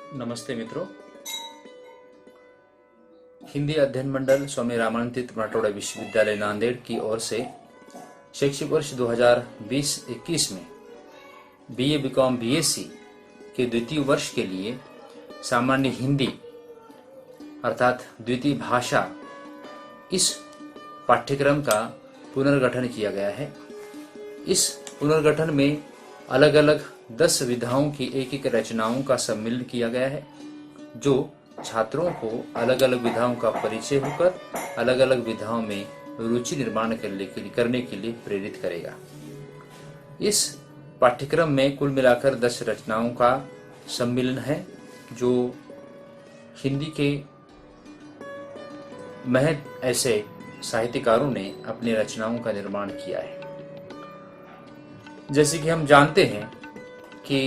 नमस्ते मित्रों। हिंदी अध्ययन मंडल स्वामी रामानंद तीर्थ मराठवाड़ा विश्वविद्यालय नांदेड़ की ओर से शैक्षिक वर्ष 2020-21 में बीए बीकॉम बीएससी के द्वितीय वर्ष के लिए सामान्य हिंदी अर्थात द्वितीय भाषा इस पाठ्यक्रम का पुनर्गठन किया गया है। इस पुनर्गठन में अलग अलग 10 विधाओं की एक एक रचनाओं का सम्मिलन किया गया है, जो छात्रों को अलग अलग विधाओं का परिचय होकर अलग अलग विधाओं में रुचि निर्माण करने के लिए प्रेरित करेगा। इस पाठ्यक्रम में कुल मिलाकर 10 रचनाओं का सम्मिलन है, जो हिंदी के महज ऐसे साहित्यकारों ने अपनी रचनाओं का निर्माण किया है। जैसे कि हम जानते हैं कि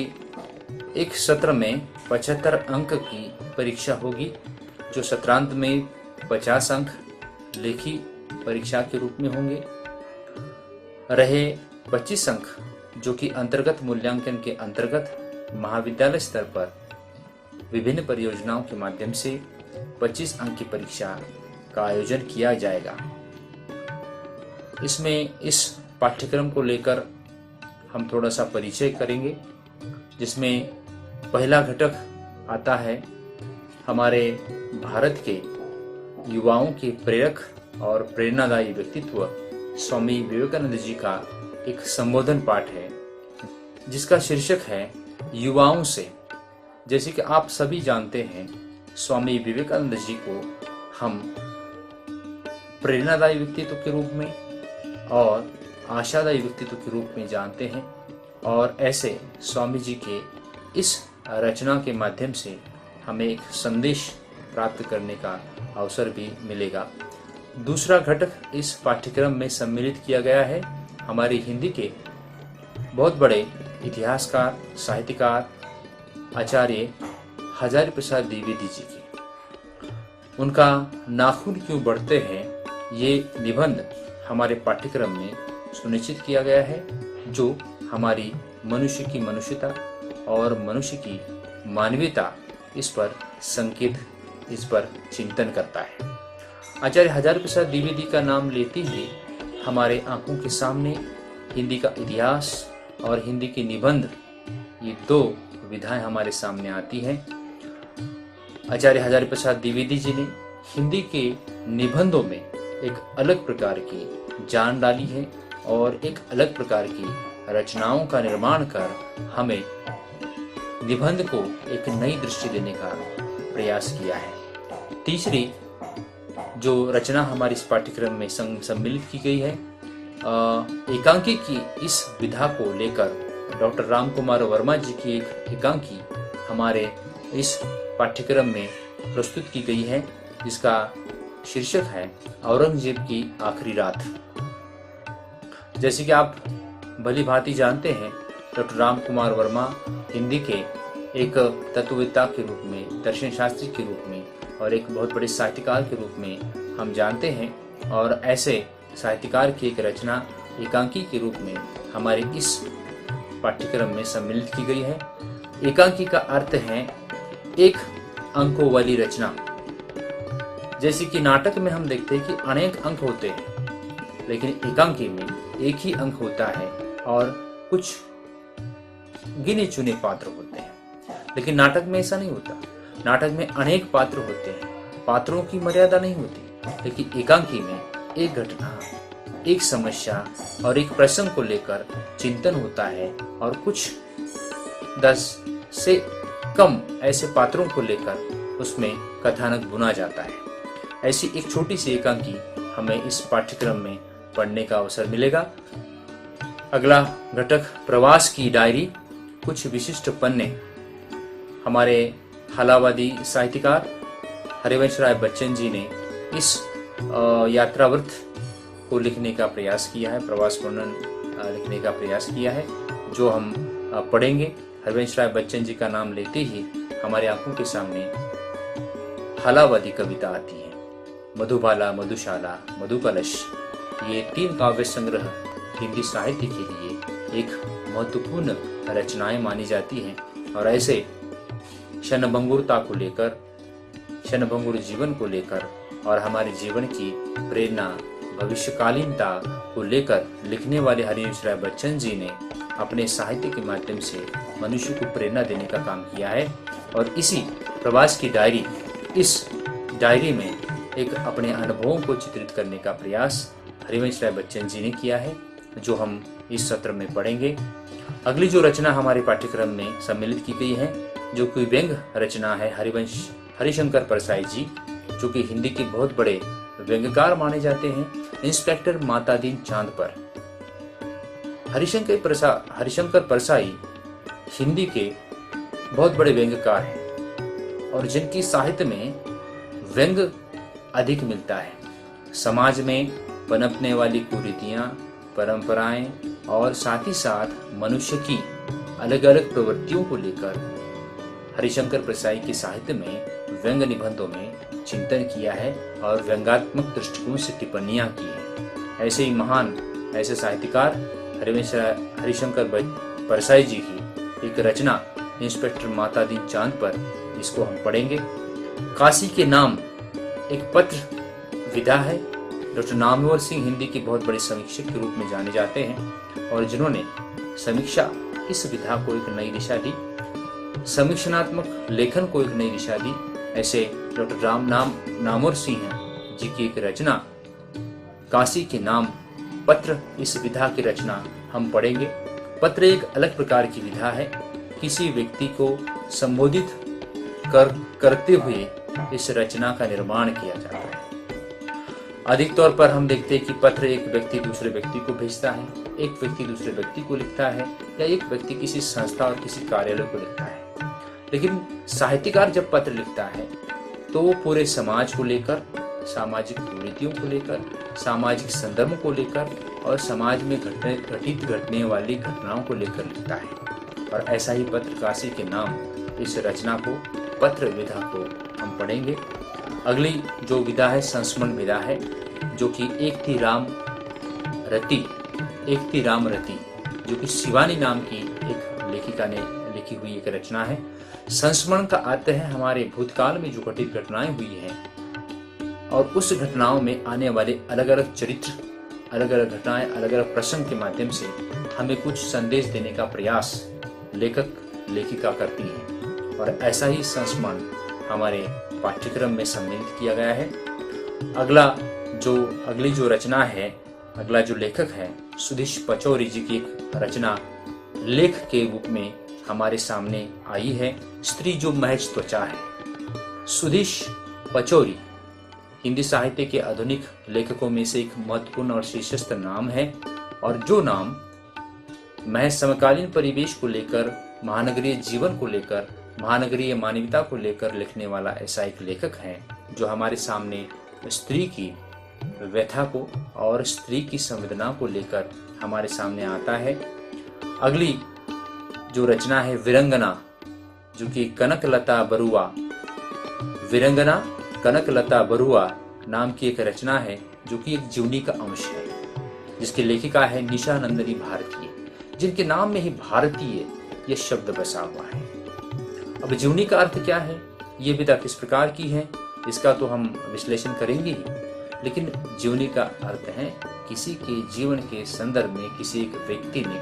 एक सत्र में 75 अंक की परीक्षा होगी, जो सत्रांत में 50 अंक लेखी परीक्षा के रूप में होंगे। रहे 25 अंक जो कि अंतर्गत मूल्यांकन के अंतर्गत महाविद्यालय स्तर पर विभिन्न परियोजनाओं के माध्यम से 25 अंक की परीक्षा का आयोजन किया जाएगा। इसमें इस पाठ्यक्रम को लेकर हम थोड़ा सा परिचय करेंगे, जिसमें पहला घटक आता है हमारे भारत के युवाओं के प्रेरक और प्रेरणादायी व्यक्तित्व स्वामी विवेकानंद जी का एक संबोधन पाठ है, जिसका शीर्षक है युवाओं से। जैसे कि आप सभी जानते हैं, स्वामी विवेकानंद जी को हम प्रेरणादायी व्यक्तित्व के रूप में और आशादायी व्यक्तित्व के रूप में जानते हैं, और ऐसे स्वामी जी के इस रचना के माध्यम से हमें एक संदेश प्राप्त करने का अवसर भी मिलेगा। दूसरा घटक इस पाठ्यक्रम में सम्मिलित किया गया है हमारी हिंदी के बहुत बड़े इतिहासकार, साहित्यकार आचार्य हजारी प्रसाद द्विवेदी जी की उनका नाखून क्यों बढ़ते हैं ये निबंध हमारे पाठ्यक्रम में सुनिश्चित किया गया है, जो हमारी मनुष्य की मनुष्यता और मनुष्य की मानवीयता इस पर संकेत, इस पर चिंतन करता है। आचार्य हजारी प्रसाद द्विवेदी का नाम लेते ही हमारे आंखों के सामने हिंदी का इतिहास और हिंदी के निबंध, ये 2 विधाएं हमारे सामने आती हैं। आचार्य हजारी प्रसाद द्विवेदी जी ने हिंदी के निबंधों में एक अलग प्रकार की जान डाली है और एक अलग प्रकार की रचनाओं का निर्माण कर हमें निबंध को एक नई दृष्टि देने का प्रयास किया है। तीसरी जो रचना हमारे इस पाठ्यक्रम में सम्मिलित की गई है, एकांकी की इस विधा को लेकर डॉक्टर राम कुमार वर्मा जी की एक एकांकी हमारे इस पाठ्यक्रम में प्रस्तुत की गई है, जिसका शीर्षक है औरंगजेब की आखिरी रात। जैसे कि आप भली भांति जानते हैं, डॉक्टर राम कुमार वर्मा हिंदी के एक तत्ववेत्ता के रूप में, दर्शन शास्त्री के रूप में और एक बहुत बड़े साहित्यकार के रूप में हम जानते हैं, और ऐसे साहित्यकार की एक रचना एकांकी के रूप में हमारे इस पाठ्यक्रम में सम्मिलित की गई है। एकांकी का अर्थ है एक अंकों वाली रचना। जैसे कि नाटक में हम देखते हैं कि अनेक अंक होते हैं, लेकिन एकांकी में एक ही अंक होता है और कुछ गिने चुने पात्र होते हैं। लेकिन नाटक में ऐसा नहीं होता। नाटक में अनेक पात्र होते हैं, पात्रों की मर्यादा नहीं होती। लेकिन एकांकी में एक घटना, एक समस्या और एक प्रसंग को लेकर चिंतन होता है, और कुछ 10 से कम ऐसे पात्रों को लेकर उसमें कथानक बुना जाता है। ऐसी एक छोटी सी एकांकी हमें इस पाठ्यक्रम में पढ़ने का अवसर मिलेगा। अगला घटक प्रवास की डायरी। कुछ विशिष्ट पन्ने हमारे हलावादी साहित्यकार हरिवंश राय बच्चन जी ने इस यात्रावृत्त को लिखने का प्रयास किया है, प्रवास वर्णन लिखने का प्रयास किया है, जो हम पढ़ेंगे। हरिवंश राय बच्चन जी का नाम लेते ही हमारे आंखों के सामने हलावादी कविता आती है। मधुबाला, मधुशाला, मधुकलश, ये 3 काव्य संग्रह हिंदी साहित्य के लिए एक महत्वपूर्ण रचनाएं मानी जाती हैं, और ऐसे क्षणभंगुरता को लेकर, क्षणभंगुर जीवन को लेकर और हमारे जीवन की प्रेरणा भविष्यकालीनता को लेकर लिखने वाले हरिवंश राय बच्चन जी ने अपने साहित्य के माध्यम से मनुष्य को प्रेरणा देने का काम किया है। और इसी प्रवास की डायरी, इस डायरी में एक अपने अनुभवों को चित्रित करने का प्रयास हरिवंश राय बच्चन जी ने किया है, जो हम इस सत्र में पढ़ेंगे। अगली जो रचना हमारे पाठ्यक्रम में सम्मिलित की गई है, जो कि व्यंग रचना है हरिशंकर परसाई जी, जो कि हिंदी के बहुत बड़े व्यंग्यकार माने जाते हैं। इंस्पेक्टर मातादीन चांद पर। हरिशंकर परसाई हिंदी के बहुत बड़े व्यंग्यकार हैं और जिनकी साहित्य में व्यंग अधिक मिलता है। समाज में पनपने वाली कुरीतियां, परंपराएं और साथ ही साथ मनुष्य की अलग अलग प्रवृत्तियों को लेकर हरिशंकर परसाई के साहित्य में व्यंग निबंधों में चिंतन किया है और व्यंग्यात्मक दृष्टिकोण से टिप्पणियां की है। ऐसे ही महान ऐसे साहित्यकार हरिशंकर परसाई जी की एक रचना इंस्पेक्टर मातादीन चांद पर, इसको हम पढ़ेंगे। काशी के नाम एक पत्र विधा है। डॉक्टर नामवर सिंह हिंदी के बहुत बड़े समीक्षक के रूप में जाने जाते हैं और जिन्होंने समीक्षा इस विधा को एक नई दिशा दी, समीक्षात्मक लेखन को एक नई दिशा दी। ऐसे डॉक्टर नामवर सिंह जी की एक रचना काशी के नाम पत्र, इस विधा की रचना हम पढ़ेंगे। पत्र एक अलग प्रकार की विधा है। किसी व्यक्ति को संबोधित करते हुए इस रचना का निर्माण किया जाता है। अधिक तौर पर हम देखते हैं कि पत्र एक व्यक्ति दूसरे व्यक्ति को भेजता है, एक व्यक्ति दूसरे व्यक्ति को लिखता है, या एक व्यक्ति किसी संस्था और किसी कार्यालय को लिखता है। लेकिन साहित्यकार जब पत्र लिखता है तो वो पूरे समाज को लेकर, सामाजिक कुरीतियों को लेकर, सामाजिक संदर्भ को लेकर और समाज में घटने वाली घटनाओं को लेकर लिखता है। और ऐसा ही पत्र काशी के नाम, इस रचना को, पत्र विधा को हम पढ़ेंगे। अगली जो विधा है संस्मरण विधा है, जो कि एक थी राम रति, जो कि शिवानी नाम की एक लेखिका ने लिखी हुई एक रचना है। संस्मरण का अर्थ है हमारे भूतकाल में जो घटित घटनाएं हुई हैं और उस घटनाओं में आने वाले अलग अलग चरित्र, अलग अलग घटनाएं, अलग अलग प्रसंग के माध्यम से हमें कुछ संदेश देने का प्रयास लेखक लेखिका करती है। और ऐसा ही संस्मरण हमारे पाठ्यक्रम में सम्मिलित किया गया है। अगली जो रचना है, अगला जो लेखक है, सुधीश पचौरी जी की एक रचना लेख के रूप में हमारे सामने आई है, स्त्री जो महज त्वचा है। सुधीश पचौरी हिंदी साहित्य के आधुनिक लेखकों में से एक महत्वपूर्ण और शीर्षस्थ नाम है, और जो नाम महज समकालीन परिवेश को लेकर, महानगरीय जीवन को लेकर, महानगरीय मानवता को लेकर लिखने वाला ऐसा एक लेखक है जो हमारे सामने स्त्री की व्यथा को और स्त्री की संवेदना को लेकर हमारे सामने आता है। अगली जो रचना है वीरंगना, जो कि कनकलता बरुआ, वीरंगना कनकलता बरुआ नाम की एक रचना है, जो कि एक जीवनी का अंश है, जिसकी लेखिका है निशा नंदिनी भारतीय, जिनके नाम में ही भारतीय यह शब्द बसा हुआ है। अब जीवनी का अर्थ क्या है, ये विधा किस प्रकार की है, इसका तो हम विश्लेषण करेंगे ही, लेकिन जीवनी का अर्थ है किसी के जीवन के संदर्भ में किसी एक व्यक्ति ने,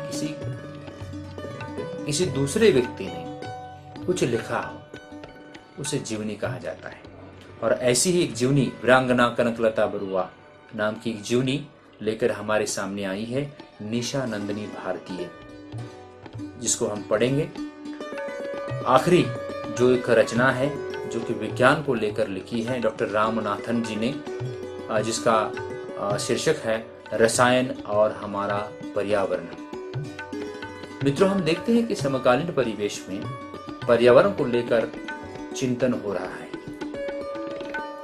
किसी दूसरे व्यक्ति ने कुछ लिखा हो, उसे जीवनी कहा जाता है। और ऐसी ही एक जीवनी वीरांगना कनकलता बरुआ नाम की एक जीवनी लेकर हमारे सामने आई है निशा नंदिनी भारतीय, जिसको हम पढ़ेंगे। आखिरी जो एक रचना है जो कि विज्ञान को लेकर लिखी है डॉक्टर रामनाथन जी ने, जिसका शीर्षक है रसायन और हमारा पर्यावरण। मित्रों, हम देखते हैं कि समकालीन परिवेश में पर्यावरण को लेकर चिंतन हो रहा है।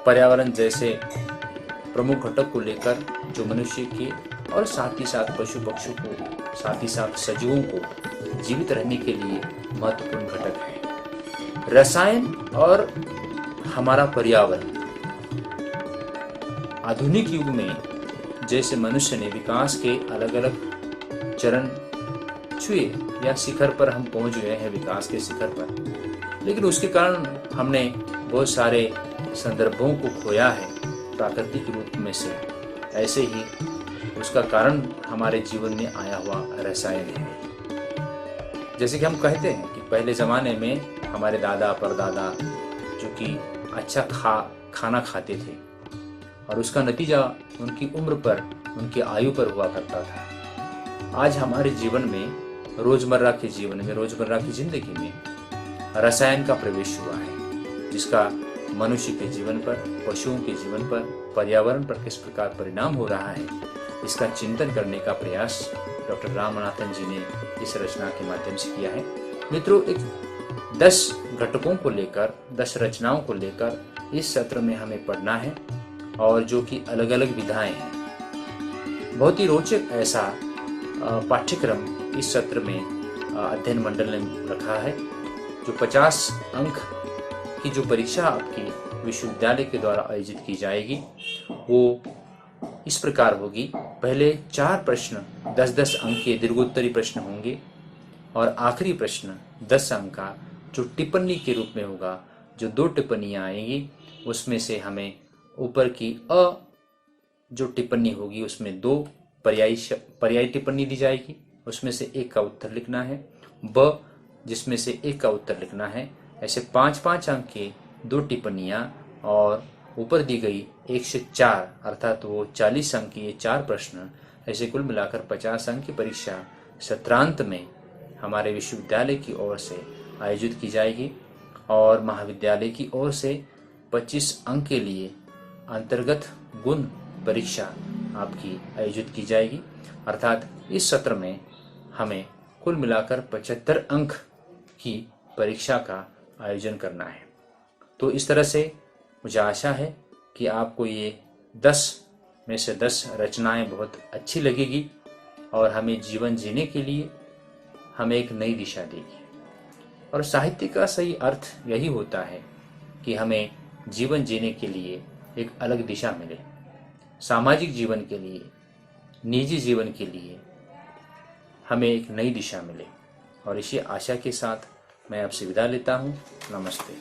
पर्यावरण जैसे प्रमुख घटक को लेकर जो मनुष्य के और साथ ही साथ पशु पक्षियों को, साथ ही साथ सजीवों को जीवित रहने के लिए महत्वपूर्ण घटक है। रसायन और हमारा पर्यावरण। आधुनिक युग में जैसे मनुष्य ने विकास के अलग अलग चरण छुए या शिखर पर हम पहुंच गए हैं, विकास के शिखर पर, लेकिन उसके कारण हमने बहुत सारे संदर्भों को खोया है प्राकृतिक रूप में से। ऐसे ही उसका कारण हमारे जीवन में आया हुआ रसायन है। जैसे कि हम कहते हैं कि पहले ज़माने में हमारे दादा परदादा जो कि अच्छा खाना खाते थे और उसका नतीजा उनकी उम्र पर, उनकी आयु पर हुआ करता था। आज हमारे जीवन में, रोज़मर्रा के जीवन में, रोज़मर्रा की ज़िंदगी में रसायन का प्रवेश हुआ है, जिसका मनुष्य के जीवन पर, पशुओं के जीवन पर, पर्यावरण पर किस प्रकार परिणाम हो रहा है, इसका चिंतन करने का प्रयास डॉक्टर रामनाथन जी ने इस रचना के माध्यम से किया है। मित्रों, एक 10 घटकों को लेकर, 10 रचनाओं को लेकर इस सत्र में हमें पढ़ना है, और जो कि अलग अलग विधाएं हैं। बहुत ही रोचक ऐसा पाठ्यक्रम इस सत्र में अध्ययन मंडल ने रखा है। जो 50 अंक की जो परीक्षा आपकी विश्वविद्यालय के द्वारा आयोजित की जाएगी, वो इस प्रकार होगी। पहले 4 प्रश्न 10-10 अंक के दीर्घोत्तरी प्रश्न होंगे, और आखिरी प्रश्न 10 अंक का जो टिप्पणी के रूप में होगा, जो 2 टिप्पणियाँ आएंगी, उसमें से हमें ऊपर की अ जो टिप्पणी होगी उसमें 2 पर्यायी टिप्पणी दी जाएगी, उसमें से 1 का उत्तर लिखना है। ब जिसमें से 1 का उत्तर लिखना है। ऐसे 5-5 अंक के 2 टिप्पणियाँ, और ऊपर दी गई 1 से 4 अर्थात वो 40 अंक की ये 4 प्रश्न, ऐसे कुल मिलाकर 50 अंक की परीक्षा सत्रांत में हमारे विश्वविद्यालय की ओर से आयोजित की जाएगी, और महाविद्यालय की ओर से 25 अंक के लिए अंतर्गत गुण परीक्षा आपकी आयोजित की जाएगी। अर्थात इस सत्र में हमें कुल मिलाकर 75 अंक की परीक्षा का आयोजन करना है। तो इस तरह से मुझे आशा है कि आपको ये 10 में से 10 रचनाएं बहुत अच्छी लगेगी, और हमें जीवन जीने के लिए हमें एक नई दिशा देगी। और साहित्य का सही अर्थ यही होता है कि हमें जीवन जीने के लिए एक अलग दिशा मिले, सामाजिक जीवन के लिए, निजी जीवन के लिए हमें एक नई दिशा मिले। और इसी आशा के साथ मैं आपसे विदा लेता हूँ। नमस्ते।